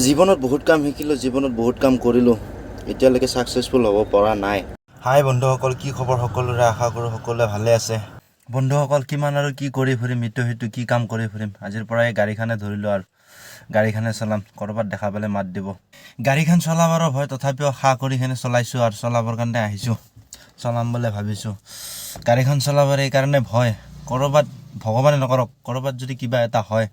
জীৱনত বহুত কাম শিকিলোঁ, জীৱনত বহুত কাম কৰিলোঁ, এতিয়ালৈকে ছাকচেছফুল হ'ব পৰা নাই। হাই বন্ধুসকল, কি খবৰ সকলোৰে? আশা কৰোঁ সকলোৱে ভালে আছে। বন্ধুসকল, কিমান আৰু কি কৰি ফুৰিম, ইটো সিটো কি কাম কৰি ফুৰিম। আজিৰ পৰাই গাড়ীখনে ধৰিলোঁ আৰু গাড়ীখনে চলাম, ক'ৰবাত দেখা পালে মাত দিব। গাড়ীখন চলাবাৰো ভয়, তথাপিও আশা কৰি কিনে চলাইছোঁ আৰু চলাবৰ কাৰণে আহিছোঁ, চলাম বুলি ভাবিছোঁ। গাড়ীখন চলাবৰ এইকাৰণে ভয়, ক'ৰবাত ভগৱানে নকৰক ক'ৰবাত যদি কিবা এটা হয়,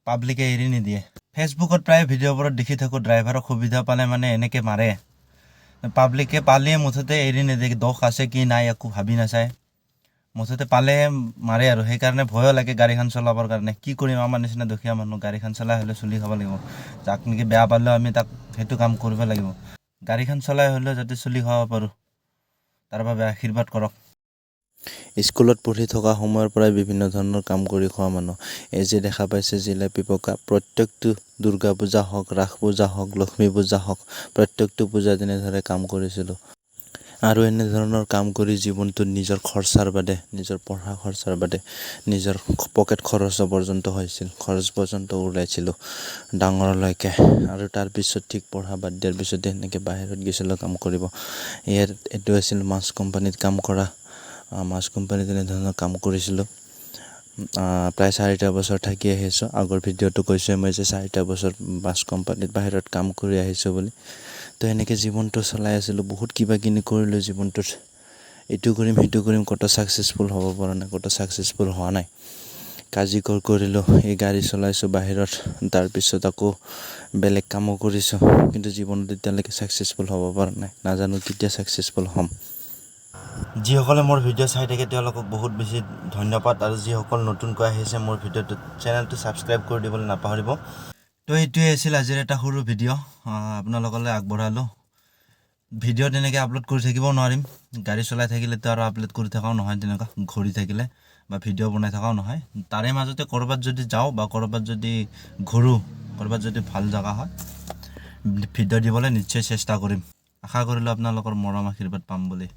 পাব্লিকে এৰি নিদিয়ে। ফেচবুকত প্ৰায় ভিডিঅ'বোৰত দেখি থাকোঁ, ড্ৰাইভাৰক সুবিধা পালে মানে এনেকৈ মাৰে। পাব্লিকে পালে মুঠতে এৰি নিদিয়ে, দোষ আছে কি নাই একো ভাবি নাচায়, মুঠতে পালে মাৰে আৰু। সেইকাৰণে ভয়ো লাগে গাড়ীখন চলাবৰ কাৰণে। কি কৰিম, আমাৰ নিচিনা দুখীয়া মানুহ গাড়ীখন চলাই হ'লেও চলি খাব লাগিব। যাক নেকি বেয়া পালেও আমি তাক সেইটো কাম কৰিব লাগিব। গাড়ীখন চলাই হ'লেও যাতে চলি খাব পাৰোঁ, তাৰ বাবে আশীৰ্বাদ কৰক। স্কুলত পঢ়ি থকা সময়ৰ পৰাই বিভিন্ন ধৰণৰ কাম কৰি খোৱা মানুহ। এই যে দেখা পাইছে জিলাপি পকা, প্ৰত্যেকটো দুৰ্গা পূজা হওক, ৰাস পূজা হওক, লক্ষ্মী পূজা হওক, প্ৰত্যেকটো পূজা তেনেদৰে কাম কৰিছিলোঁ। আৰু এনেধৰণৰ কাম কৰি জীৱনটোত নিজৰ খৰচাৰ বাদে, নিজৰ পঢ়া খৰচাৰ বাদে, নিজৰ পকেট খৰচ পৰ্যন্ত হৈছিল, খৰচ পৰ্যন্ত ওলাইছিলোঁ ডাঙৰলৈকে। আৰু তাৰপিছত ঠিক পঢ়া বাদ দিয়াৰ পিছতে এনেকৈ বাহিৰত গৈছিলোঁ কাম কৰিব। এইটো আছিল মাছ কোম্পানীত কাম কৰা। মাছ কোম্পানীত তেনেধৰণৰ কাম কৰিছিলোঁ। প্ৰায় 4টা বছৰ থাকি আহিছোঁ। আগৰ ভিডিঅ'টো কৈছোঁ মই যে 4টা বছৰ মাছ কোম্পানীত বাহিৰত কাম কৰি আহিছোঁ বুলি। তো এনেকৈ জীৱনটো চলাই আছিলোঁ, বহুত কিবা কিনি কৰিলোঁ জীৱনটোত। এইটো কৰিম সেইটো কৰিম, ক'তো ছাকচেছফুল হ'ব পৰা নাই, ক'তো ছাকচেছফুল হোৱা নাই। কাজি কৰিলোঁ, এই গাড়ী চলাইছোঁ বাহিৰত, তাৰপিছত আকৌ বেলেগ কামো কৰিছোঁ, কিন্তু জীৱনত এতিয়ালৈকে ছাকচেছফুল হ'ব পৰা নাই। নাজানো কেতিয়া ছাকচেছফুল হ'ম। যিসকলে মোৰ ভিডিঅ' চাই থাকে তেওঁলোকক বহুত বেছি ধন্যবাদ, আৰু যিসকল নতুনকৈ আহিছে মোৰ ভিডিঅ'টোত, চেনেলটো ছাবস্ক্ৰাইব কৰি দিবলৈ নাপাহৰিব। তো এইটোৱে আছিল আজিৰ এটা সৰু ভিডিঅ' আপোনালোকলৈ আগবঢ়ালোঁ। ভিডিঅ' তেনেকৈ আপলোড কৰি থাকিব নোৱাৰিম, গাড়ী চলাই থাকিলেতো আৰু আপলোড কৰি থকাও নহয়, তেনেকুৱা ঘূৰি থাকিলে বা ভিডিঅ' বনাই থকাও নহয়। তাৰে মাজতে ক'ৰবাত যদি যাওঁ বা ক'ৰবাত যদি ঘূৰোঁ, ক'ৰবাত যদি ভাল জেগা হয়, ভিডিঅ' দিবলৈ নিশ্চয় চেষ্টা কৰিম। আশা কৰিলোঁ আপোনালোকৰ মৰম আশীৰ্বাদ পাম বুলি।